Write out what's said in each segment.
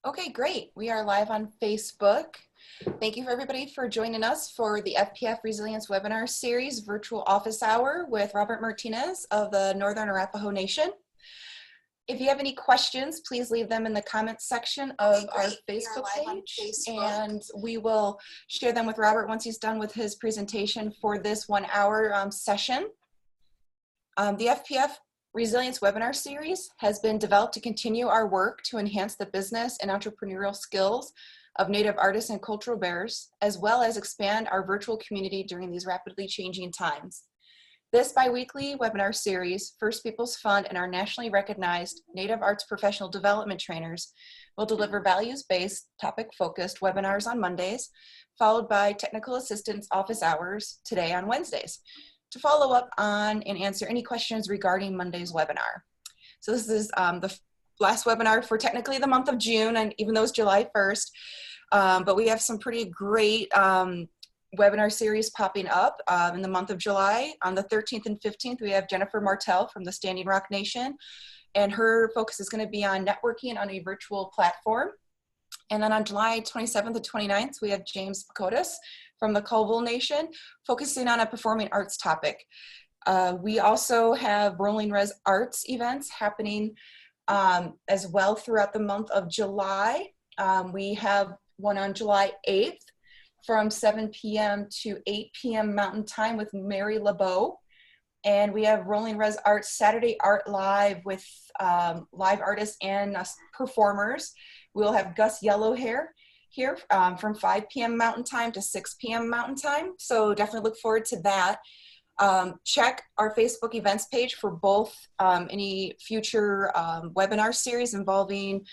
Okay, great. We are live on Facebook. Thank you for everybody for joining us for the FPF Resilience Webinar Series Virtual Office Hour with Robert Martinez of the Northern Arapaho Nation. If you have any questions, please leave them in the comments section of our Facebook page, and we will share them with Robert once he's done with his presentation for this 1 hour session. The FPF Resilience Webinar Series has been developed to continue our work to enhance the business and entrepreneurial skills of Native artists and cultural bearers, as well as expand our virtual community during these rapidly changing times. This bi-weekly webinar series, First Peoples Fund and our nationally recognized Native Arts professional development trainers will deliver values-based, topic-focused webinars on Mondays, followed by technical assistance office hours today on Wednesdays, to follow up on and answer any questions regarding Monday's webinar. So this is the last webinar for technically the month of June, and even though it's July 1st, but we have some pretty great webinar series popping up in the month of July. On the 13th and 15th, we have Jennifer Martell from the Standing Rock Nation, and her focus is going to be on networking on a virtual platform. And then on July 27th and 29th, we have James Pakotis from the Colville Nation, focusing on a performing arts topic. We also have Rolling Res Arts events happening as well throughout the month of July. We have one on July 8th from 7 p.m. to 8 p.m. Mountain Time with Mary LeBeau. And we have Rolling Res Arts Saturday Art Live with live artists and performers. We'll have Gus Yellowhair here from 5 p.m. Mountain Time to 6 p.m. Mountain Time. So definitely look forward to that. Check our Facebook events page for both any future webinar series involving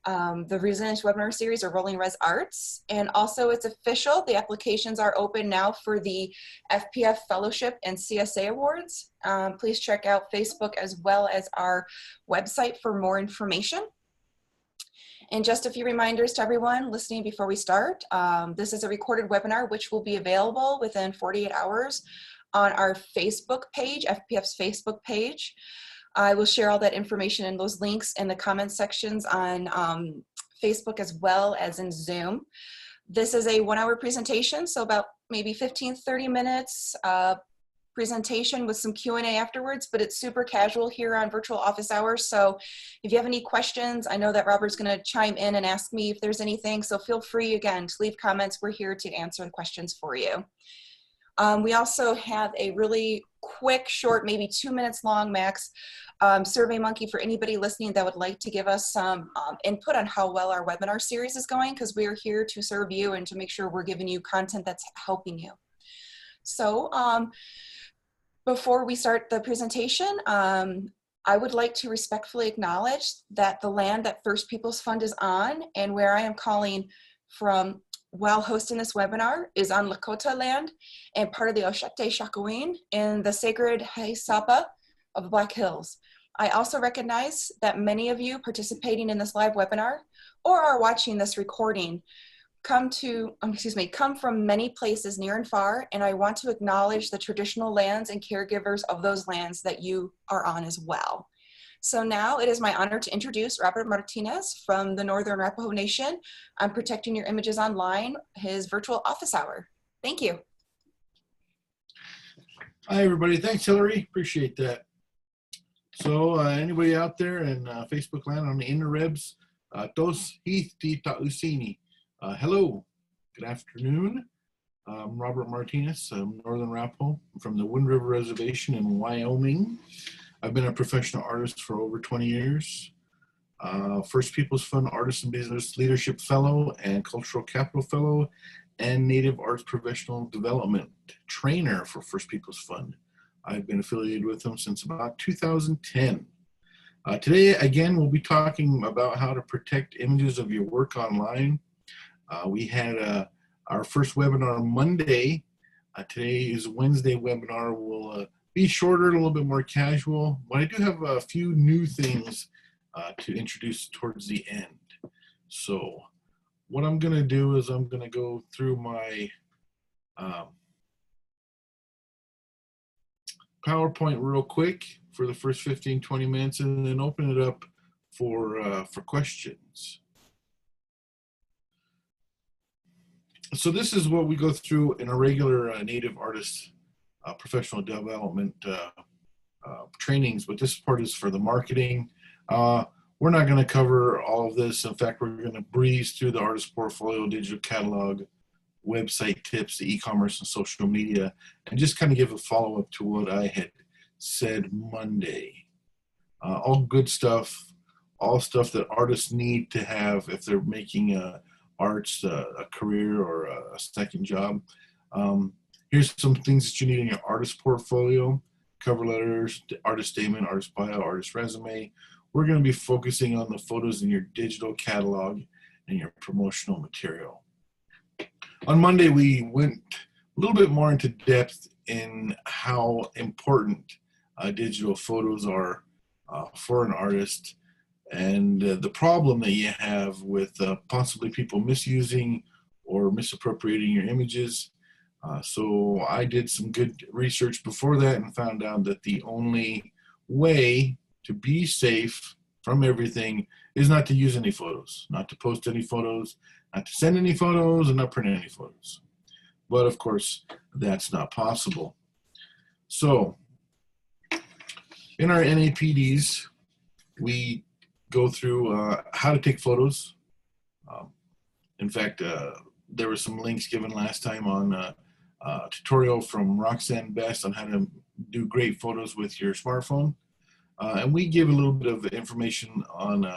the Resilience Webinar Series or Rolling Res Arts. And also it's official, the applications are open now for the FPF Fellowship and CSA Awards. Please check out Facebook as well as our website for more information. And just a few reminders to everyone listening before we start. This is a recorded webinar which will be available within 48 hours on our Facebook page, FPF's Facebook page. I will share all that information and those links in the comment sections on Facebook as well as in Zoom. This is a 1 hour presentation, so about maybe 15, 30 minutes presentation with some Q&A afterwards, but it's super casual here on Virtual Office Hours. So if you have any questions, I know that Robert's gonna chime in and ask me if there's anything, so feel free again to leave comments. We're here to answer the questions for you. We also have a really quick, short, maybe 2 minutes long max, SurveyMonkey for anybody listening that would like to give us some input on how well our webinar series is going, because we are here to serve you and to make sure we're giving you content that's helping you. So before we start the presentation, I would like to respectfully acknowledge that the land that First Peoples Fund is on and where I am calling from while hosting this webinar is on Lakota land and part of the Oshete Shakowin in the sacred Haisapa of the Black Hills. I also recognize that many of you participating in this live webinar or are watching this recording come from many places near and far, and I want to acknowledge the traditional lands and caregivers of those lands that you are on as well. So now it is my honor to introduce Robert Martinez from the Northern Arapaho Nation on Protecting Your Images Online, his virtual office hour. Thank you. Hi everybody, thanks Hillary, appreciate that. So anybody out there in Facebook land on the interwebs, tos heath ti ta'usini. Hello, good afternoon. I'm Robert Martinez, I'm Northern Arapaho from the Wind River Reservation in Wyoming. I've been a professional artist for over 20 years. First Peoples Fund Artist and Business Leadership Fellow and Cultural Capital Fellow and Native Arts Professional Development Trainer for First Peoples Fund. I've been affiliated with them since about 2010. Today, again, we'll be talking about how to protect images of your work online. We had our first webinar Monday. Today is Wednesday webinar. We'll be shorter, a little bit more casual, but I do have a few new things to introduce towards the end. So what I'm going to do is I'm going to go through my PowerPoint real quick for the first 15-20 minutes and then open it up for questions. So this is what we go through in a regular native artist professional development trainings, but this part is for the marketing. We're not going to cover all of this. In fact, we're going to breeze through the artist portfolio, digital catalog, website tips, the e-commerce and social media, and just kind of give a follow-up to what I had said Monday. All good stuff, all stuff that artists need to have if they're making arts a career or a second job. Here's some things that you need in your artist portfolio: cover letters, artist statement, artist bio, artist resume. We're going to be focusing on the photos in your digital catalog and your promotional material. On Monday, we went a little bit more into depth in how important digital photos are for an artist, and the problem that you have with possibly people misusing or misappropriating your images. So I did some good research before that and found out that the only way to be safe from everything is not to use any photos, not to post any photos, not to send any photos, and not print any photos. But of course, that's not possible. So in our NAPDs, we go through how to take photos. In fact, there were some links given last time on a tutorial from Roxanne Best on how to do great photos with your smartphone. And we give a little bit of information on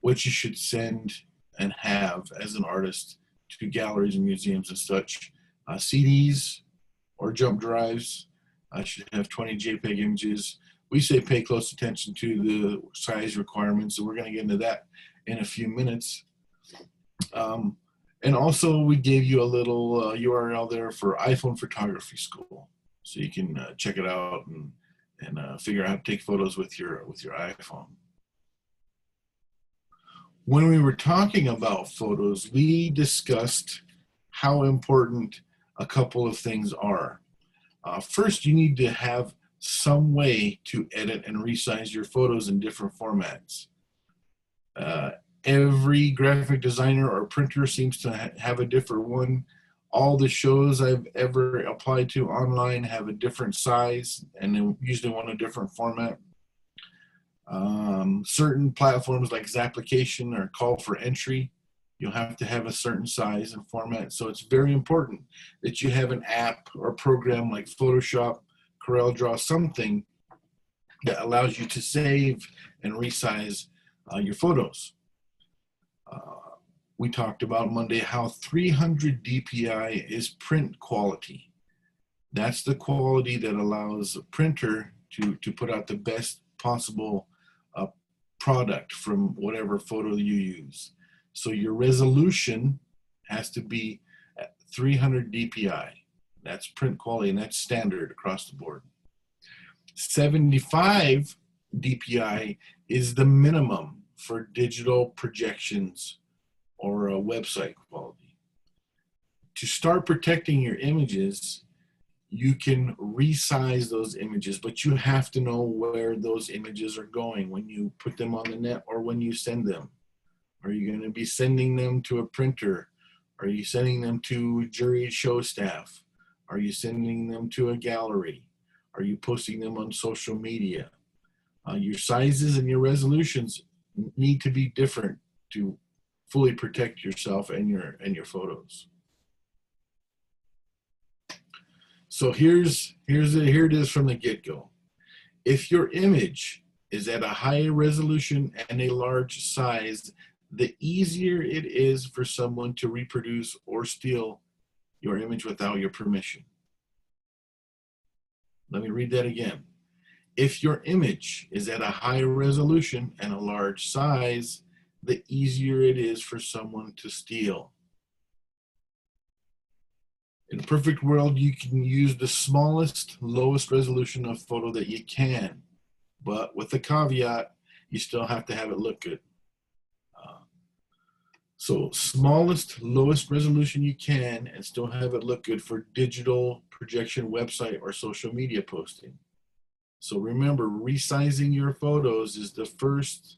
what you should send and have as an artist to galleries and museums and such. CDs or jump drives should have 20 JPEG images. We say pay close attention to the size requirements, and we're going to get into that in a few minutes. And also, we gave you a little URL there for iPhone Photography School, so you can check it out and figure out how to take photos with your iPhone. When we were talking about photos, we discussed how important a couple of things are. First, you need to have some way to edit and resize your photos in different formats. Every graphic designer or printer seems to have a different one. All the shows I've ever applied to online have a different size, and they usually want a different format. Certain platforms like Zapplication or Call for Entry, you'll have to have a certain size and format. So it's very important that you have an app or program like Photoshop, CorelDRAW, something that allows you to save and resize your photos. We talked about Monday how 300 DPI is print quality. That's the quality that allows a printer to put out the best possible product from whatever photo you use. So your resolution has to be at 300 DPI. That's print quality, and that's standard across the board. 75 DPI is the minimum for digital projections or a website quality. To start protecting your images, you can resize those images, but you have to know where those images are going when you put them on the net or when you send them. Are you going to be sending them to a printer? Are you sending them to jury show staff? Are you sending them to a gallery? Are you posting them on social media? Your sizes and your resolutions need to be different to fully protect yourself and your photos. So here it is from the get-go. If your image is at a high resolution and a large size, the easier it is for someone to reproduce or steal your image without your permission. Let me read that again. If your image is at a high resolution and a large size, the easier it is for someone to steal. In a perfect world, you can use the smallest, lowest resolution of photo that you can, but with the caveat, you still have to have it look good. So smallest, lowest resolution you can and still have it look good for digital projection, website, or social media posting. So remember, resizing your photos is the first,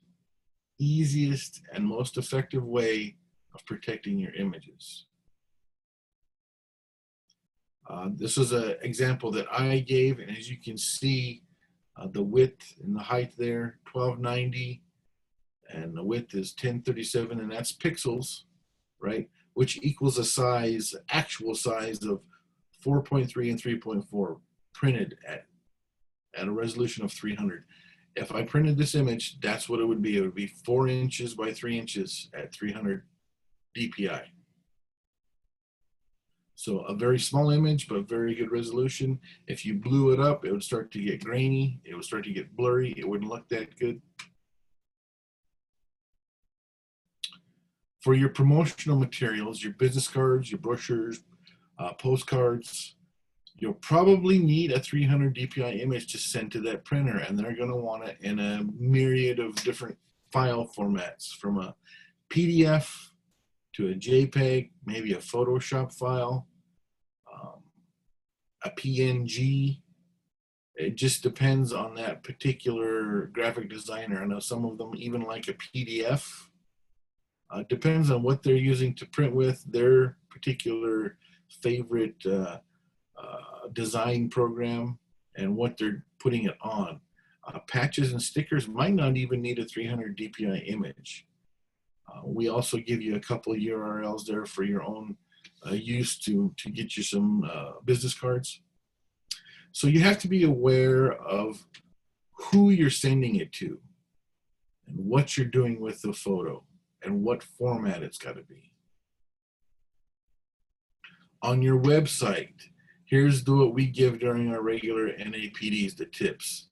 easiest, and most effective way of protecting your images. This is an example that I gave, and as you can see, the width and the height there, 1290, and the width is 1037, and that's pixels, right? Which equals a size, actual size of 4.3 and 3.4 printed at a resolution of 300. If I printed this image, that's what it would be. It would be 4 inches by 3 inches at 300 DPI. So a very small image, but very good resolution. If you blew it up, it would start to get grainy. It would start to get blurry. It wouldn't look that good. For your promotional materials, your business cards, your brochures, postcards, you'll probably need a 300 DPI image to send to that printer, and they're going to want it in a myriad of different file formats, from a PDF to a JPEG, maybe a Photoshop file, a PNG. It just depends on that particular graphic designer. I know some of them even like a PDF. Depends on what they're using to print with, their particular favorite design program, and what they're putting it on. Patches and stickers might not even need a 300 DPI image. We also give you a couple of URLs there for your own use to get you some business cards. So you have to be aware of who you're sending it to and what you're doing with the photo and what format it's got to be. On your website, here's what we give during our regular NAPDs, the tips.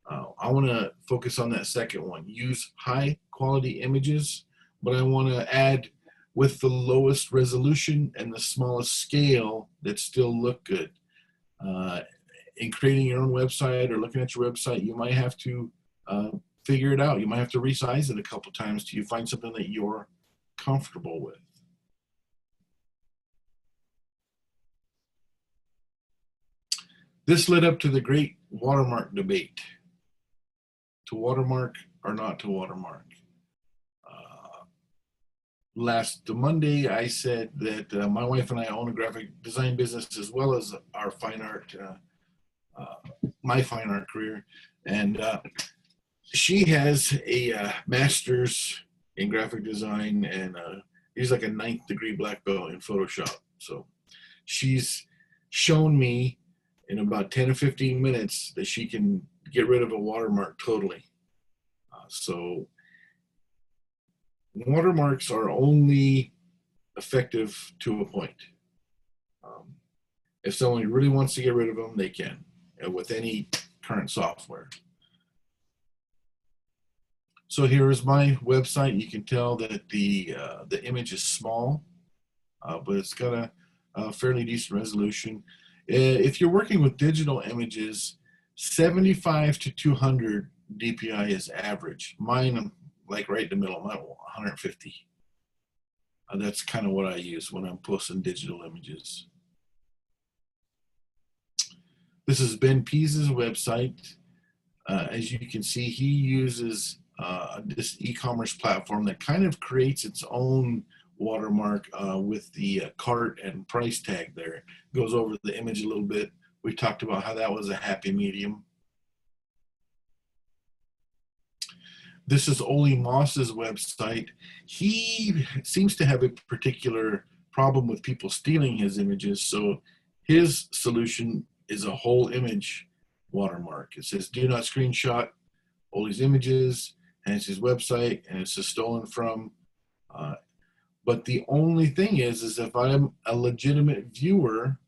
I want to focus on that second one. Use high quality images, but I want to add with the lowest resolution and the smallest scale that still look good. In creating your own website or looking at your website, you might have to figure it out. You might have to resize it a couple times till you find something that you're comfortable with. This led up to the great watermark debate. To watermark or not to watermark. Last Monday, I said that my wife and I own a graphic design business as well as our fine art, my fine art career. And she has a master's in graphic design, and he's like a 9th degree black belt in Photoshop. So she's shown me in about 10 or 15 minutes that she can get rid of a watermark totally. So watermarks are only effective to a point. If someone really wants to get rid of them, they can, with any current software. So here is my website. You can tell that the image is small, but it's got a fairly decent resolution. If you're working with digital images, 75 to 200 DPI is average. Mine, I'm like right in the middle. I'm at 150. That's kind of what I use when I'm posting digital images. This is Ben Pease's website. As you can see, he uses this e-commerce platform that kind of creates its own watermark with the cart and price tag there. Goes over the image a little bit. We talked about how that was a happy medium. This is Ole Moss's website. He seems to have a particular problem with people stealing his images, so his solution is a whole image watermark. It says, do not screenshot Ole's images, and it's his website, and it's a stolen from. But the only thing is if I'm a legitimate viewer,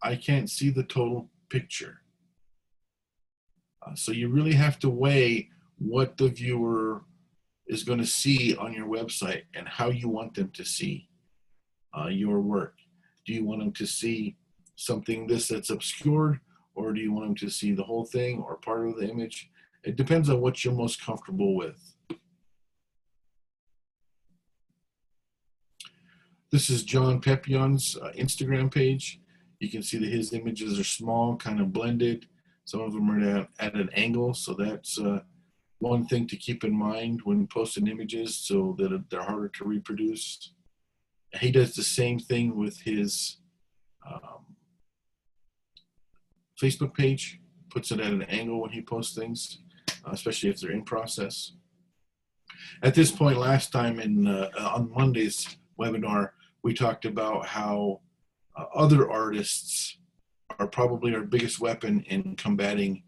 I can't see the total picture. So you really have to weigh what the viewer is going to see on your website and how you want them to see your work. Do you want them to see something that's obscured, or do you want them to see the whole thing or part of the image? It depends on what you're most comfortable with. This is John Pepion's Instagram page. You can see that his images are small, kind of blended. Some of them are at an angle, so that's one thing to keep in mind when posting images, so that they're harder to reproduce. He does the same thing with his Facebook page, puts it at an angle when he posts things, especially if they're in process. At this point, last time on Monday's webinar, we talked about how other artists are probably our biggest weapon in combating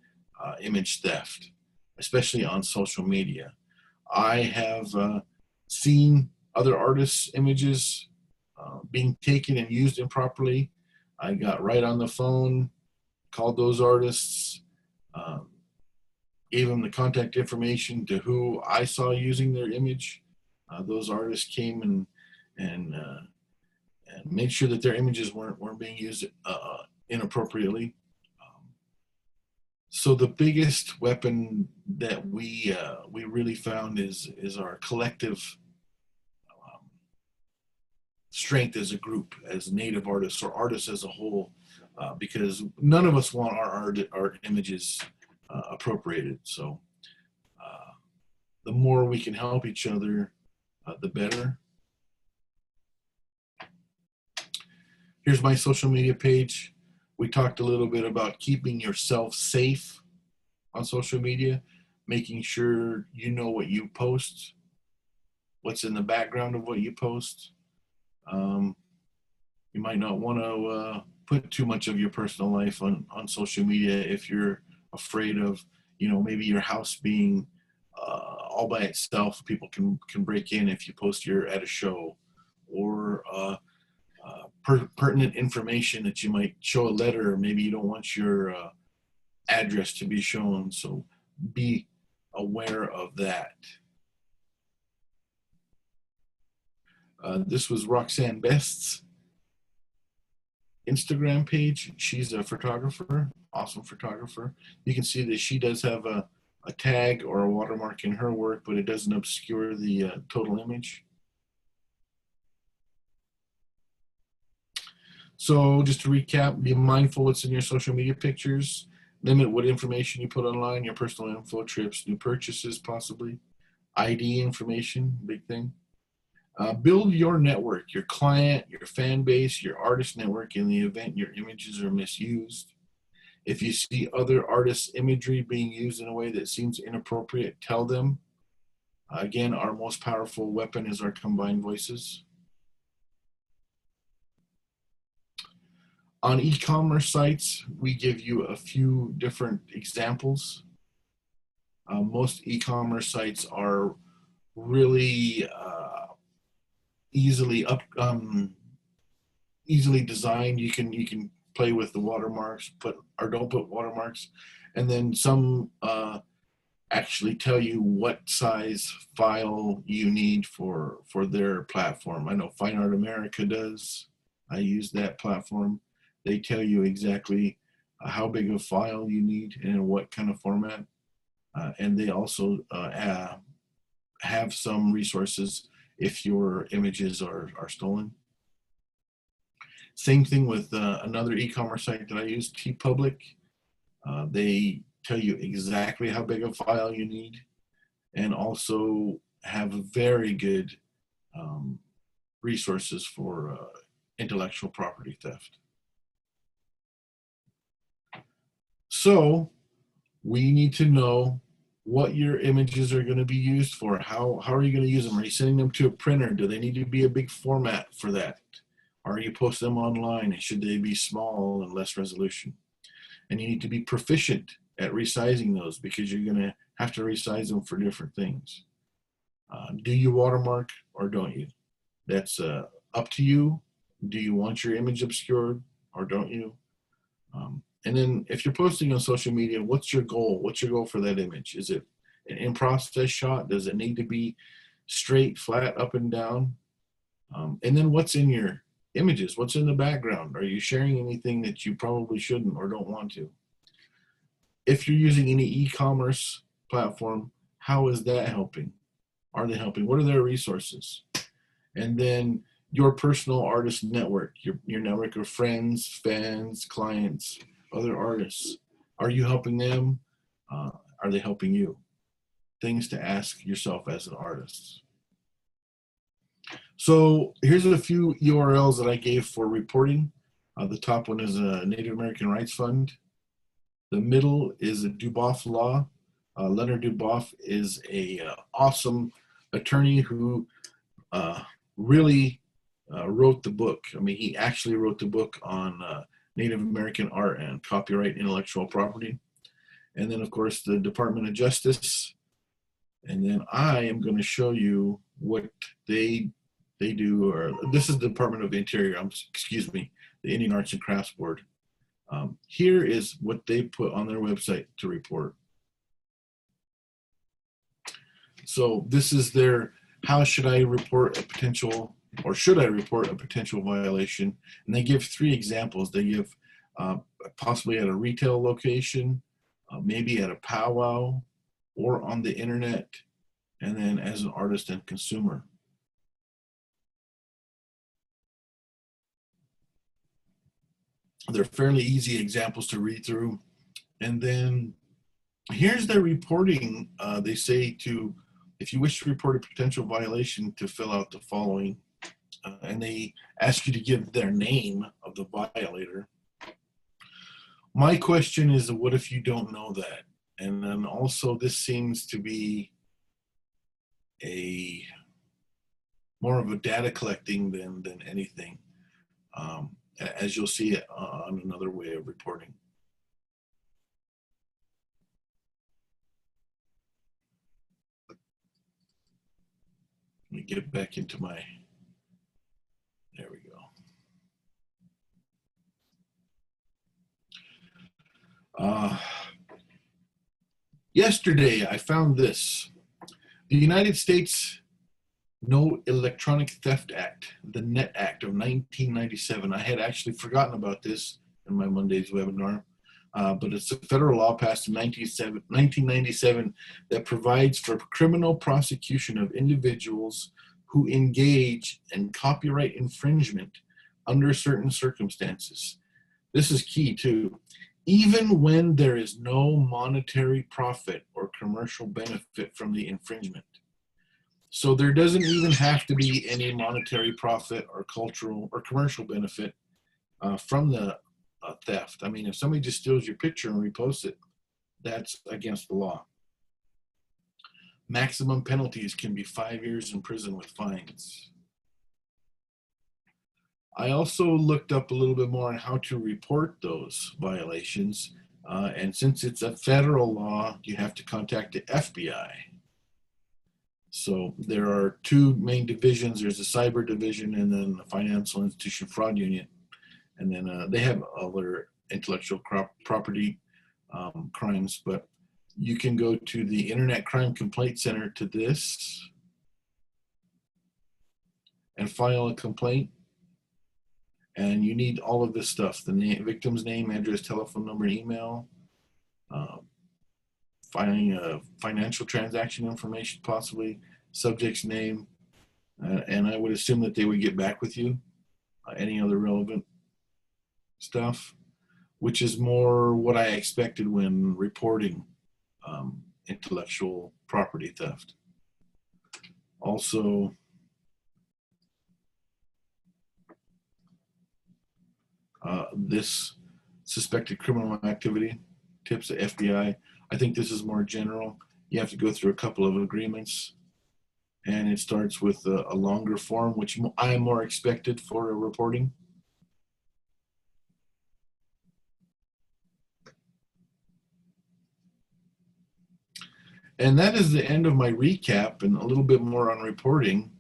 image theft, especially on social media. I have seen other artists' images being taken and used improperly. I got right on the phone, called those artists, gave them the contact information to who I saw using their image. Those artists came and made sure that their images weren't being used inappropriately. So the biggest weapon that we really found is our collective strength as a group, as Native artists or artists as a whole, because none of us want our images appropriated. So the more we can help each other, the better. Here's my social media page. We talked a little bit about keeping yourself safe on social media, making sure you know what you post, what's in the background of what you post. You might not want to put too much of your personal life on social media if you're afraid of, maybe your house being all by itself. People can break in if you post you're at a show, or pertinent information that you might show a letter. Maybe you don't want your address to be shown, so be aware of that. This was Roxanne Best's Instagram page. She's a photographer, awesome photographer. You can see that she does have a tag or a watermark in her work, but it doesn't obscure the total image. So just to recap, be mindful what's in your social media pictures. Limit what information you put online, your personal info, trips, new purchases possibly. ID information, big thing. Build your network, your client, your fan base, your artist network in the event your images are misused. If you see other artists' imagery being used in a way that seems inappropriate, tell them. Again, our most powerful weapon is our combined voices. On e-commerce sites, we give you a few different examples. Most e-commerce sites are really easily designed. You can play with the watermarks, don't put watermarks, and then some actually tell you what size file you need for their platform. I know Fine Art America does. I use that platform. They tell you exactly how big of a file you need and in what kind of format. And they also have some resources if your images are stolen. Same thing with another e-commerce site that I use, TeePublic. They tell you exactly how big a file you need, and also have very good resources for intellectual property theft. So we need to know what your images are going to be used for. How are you going to use them? Are you sending them to a printer? Do they need to be a big format for that? Are you posting them online, and should they be small and less resolution? And you need to be proficient at resizing those, because you're going to have to resize them for different things. Do you watermark or don't you? That's up to you. Do you want your image obscured or don't you? And then if you're posting on social media, what's your goal? What's your goal for that image? Is it an in-process shot? Does it need to be straight, flat, up and down? And then what's in your images? What's in the background? Are you sharing anything that you probably shouldn't or don't want to? If you're using any e-commerce platform, how is that helping? Are they helping? What are their resources? And then your personal artist network, your network of friends, fans, clients, other artists. Are you helping them? Are they helping you? Things to ask yourself as an artist. So here's a few URLs that I gave for reporting. The top one is a Native American Rights Fund. The middle is a Duboff law. Leonard Duboff is a awesome attorney who really wrote the book. I mean, he actually wrote the book on Native American art and copyright intellectual property. And then, of course, the Department of Justice. And then I am going to show you what they do. Or this is the Department of Interior. Excuse me, the Indian Arts and Crafts Board. Here is what they put on their website to report. So this is their, how should I report a potential, or should I report a potential violation? And they give 3 examples. They give possibly at a retail location, maybe at a powwow, or on the internet, and then as an artist and consumer. They're fairly easy examples to read through. And then here's their reporting. They say to, if you wish to report a potential violation, to fill out the following. And they ask you to give their name of the violator. My question is, what if you don't know that? And then also, this seems to be a more of a data collecting than anything, as you'll see on another way of reporting. Let me get back into my, there we go. Yesterday, I found this. The United States No Electronic Theft Act, the NET Act of 1997. I had actually forgotten about this in my Monday's webinar, but it's a federal law passed in 1997 that provides for criminal prosecution of individuals who engage in copyright infringement under certain circumstances. This is key too. Even when there is no monetary profit or commercial benefit from the infringement. So there doesn't even have to be any monetary profit or cultural or commercial benefit from the theft. I mean, if somebody just steals your picture and reposts it, that's against the law. Maximum penalties can be 5 years in prison with fines. I also looked up a little bit more on how to report those violations. And since it's a federal law, you have to contact the FBI. So there are 2 main divisions. There's a cyber division and then the financial institution fraud unit. And then they have other intellectual property crimes, but you can go to the Internet Crime Complaint Center to this and file a complaint. And you need all of this stuff: the victim's name, address, telephone number, email, filing a financial transaction information, possibly subject's name, and I would assume that they would get back with you. Any other relevant stuff, which is more what I expected when reporting intellectual property theft. Also, this suspected criminal activity tips the FBI. I think this is more general. You have to go through a couple of agreements, and it starts with a longer form, which I am more expected for a reporting. And that is the end of my recap and a little bit more on reporting.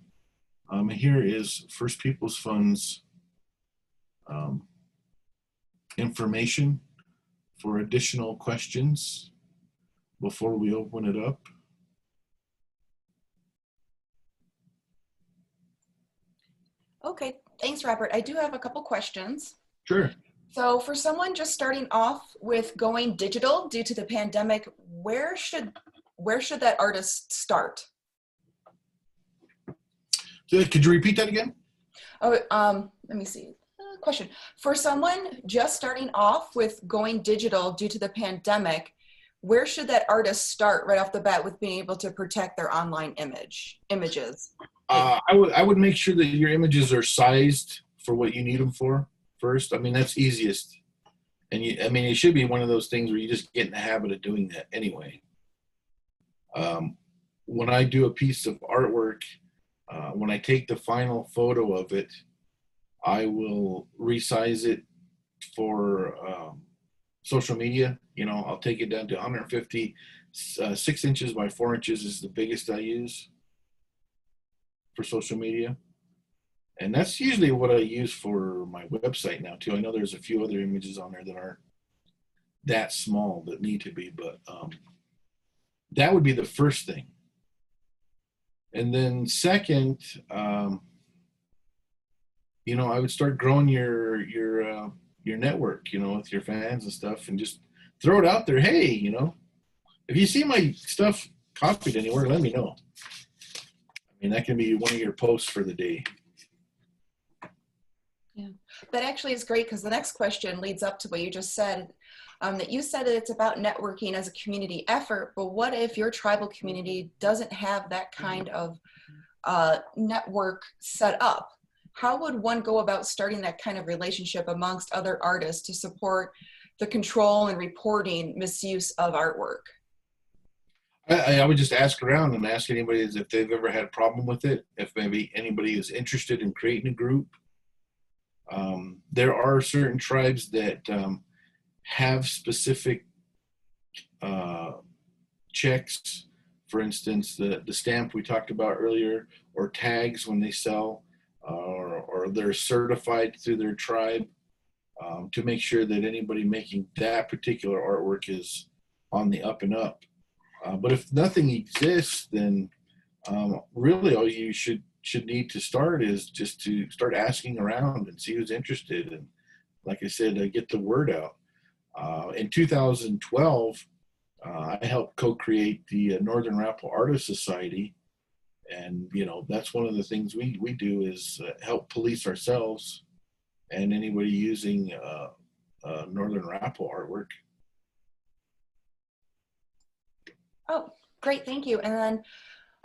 Here is First Peoples Fund's information for additional questions before we open it up. Okay, thanks, Robert. I do have a couple questions. Sure. So for someone just starting off with going digital due to the pandemic, where should that artist start? So could you repeat that again? Oh, let me see. Question. For someone just starting off with going digital due to the pandemic, where should that artist start right off the bat with being able to protect their online images? I would make sure that your images are sized for what you need them for first. I mean, that's easiest. And I mean, it should be one of those things where you just get in the habit of doing that anyway. When I do a piece of artwork, when I take the final photo of it, I will resize it for social media. I'll take it down to 150. 6 inches by 4 inches is the biggest I use for social media. And that's usually what I use for my website now too. I know there's a few other images on there that aren't that small that need to be, but that would be the first thing. And then second, I would start growing your network, with your fans and stuff, and just throw it out there. Hey, if you see my stuff copied anywhere, let me know. I mean, that can be one of your posts for the day. Yeah, that actually is great, because the next question leads up to what you just said, that you said that it's about networking as a community effort, but what if your tribal community doesn't have that kind of network set up? How would one go about starting that kind of relationship amongst other artists to support the control and reporting misuse of artwork? I would just ask around and ask anybody if they've ever had a problem with it, if maybe anybody is interested in creating a group. There are certain tribes that have specific checks. For instance, the stamp we talked about earlier, or tags when they sell, or they're certified through their tribe to make sure that anybody making that particular artwork is on the up and up. But if nothing exists, then really all you should need to start is just to start asking around and see who's interested. And like I said, get the word out. In 2012, I helped co-create the Northern Arapaho Artists Society. And, that's one of the things we do is help police ourselves and anybody using Northern Arapaho artwork. Oh, great, thank you. And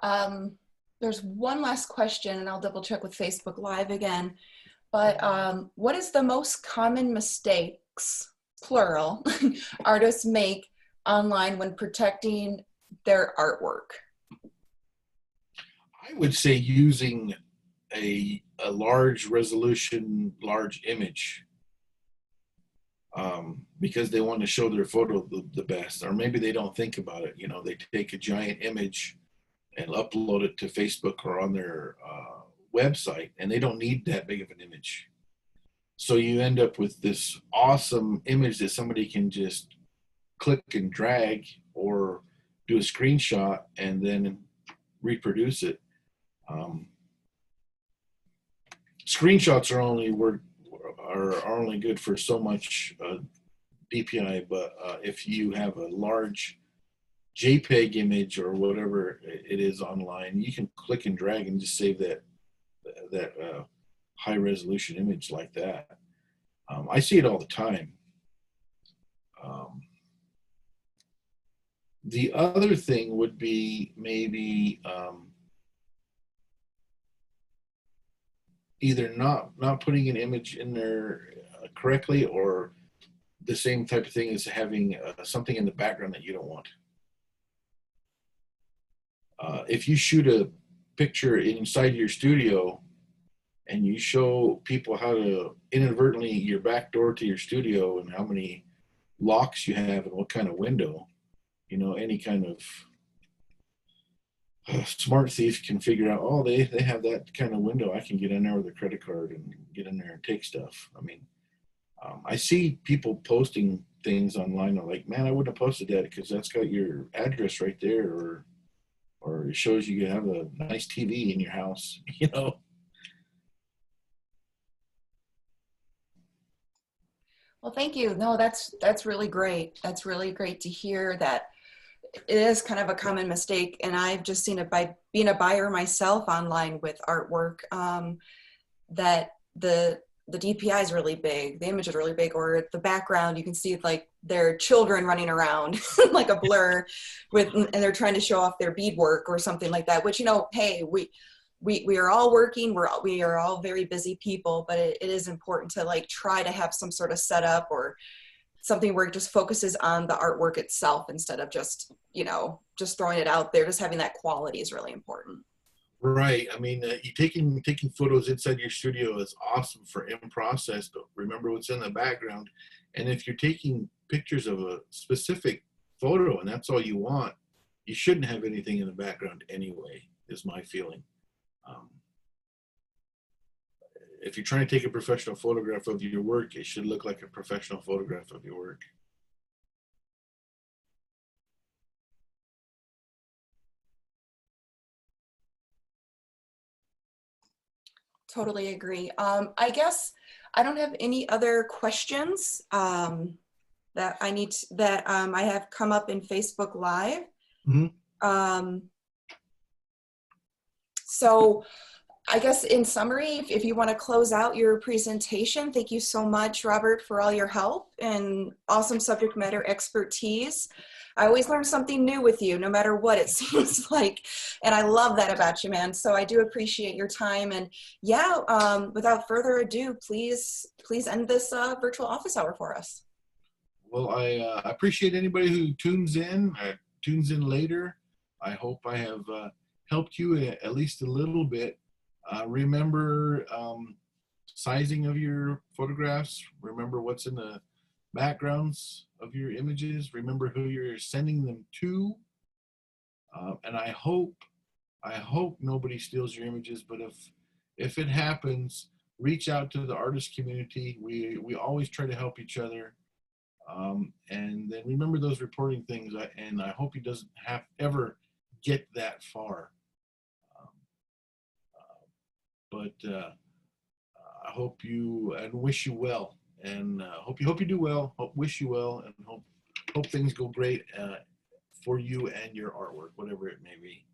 then there's one last question, and I'll double check with Facebook Live again. But what is the most common mistakes, plural, artists make online when protecting their artwork? I would say using a large resolution, large image, because they want to show their photo the best, or maybe they don't think about it. They take a giant image and upload it to Facebook or on their website, and they don't need that big of an image. So you end up with this awesome image that somebody can just click and drag or do a screenshot and then reproduce it. Screenshots are only good for so much DPI, but if you have a large JPEG image or whatever it is online, you can click and drag and just save that high resolution image like that. I see it all the time. The other thing would be maybe either not putting an image in there correctly, or the same type of thing as having something in the background that you don't want. If you shoot a picture inside your studio and you show people how to inadvertently your back door to your studio and how many locks you have and what kind of window, any kind of smart thief can figure out, oh, they have that kind of window. I can get in there with a credit card and get in there and take stuff. I mean, I see people posting things online. I'm like, man, I wouldn't have posted that because that's got your address right there, or it shows you have a nice TV in your house, Well, thank you. No, that's really great. That's really great to hear that it is kind of a common mistake. And I've just seen it by being a buyer myself online with artwork, that the DPI is really big, the image is really big, or the background, you can see like their children running around like a blur and they're trying to show off their beadwork or something like that, which, hey, we are all working, we are all very busy people, but it is important to like try to have some sort of setup or something where it just focuses on the artwork itself instead of just, just throwing it out there. Just having that quality is really important. Right. I mean, you taking photos inside your studio is awesome for in process, but remember what's in the background. And if you're taking pictures of a specific photo and that's all you want, you shouldn't have anything in the background anyway, is my feeling. If you're trying to take a professional photograph of your work, it should look like a professional photograph of your work. Totally agree. I guess I don't have any other questions that I have come up in Facebook Live. Mm-hmm. So I guess in summary, if you want to close out your presentation, thank you so much, Robert, for all your help and awesome subject matter expertise. I always learn something new with you, no matter what it seems like. And I love that about you, man. So I do appreciate your time. And yeah, without further ado, please end this virtual office hour for us. Well, I appreciate anybody who tunes in later. I hope I have helped you at least a little bit. Remember sizing of your photographs. Remember what's in the backgrounds of your images. Remember who you're sending them to. And I hope nobody steals your images, but if it happens, reach out to the artist community. We always try to help each other. And then remember those reporting things, and I hope he doesn't ever get that far. But I hope you and wish you well, and hope you do well. Wish you well, and hope things go great for you and your artwork, whatever it may be.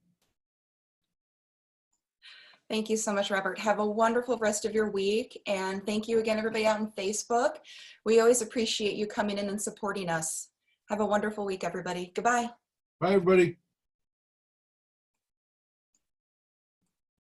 Thank you so much, Robert. Have a wonderful rest of your week, and thank you again, everybody out on Facebook. We always appreciate you coming in and supporting us. Have a wonderful week, everybody. Goodbye. Bye, everybody.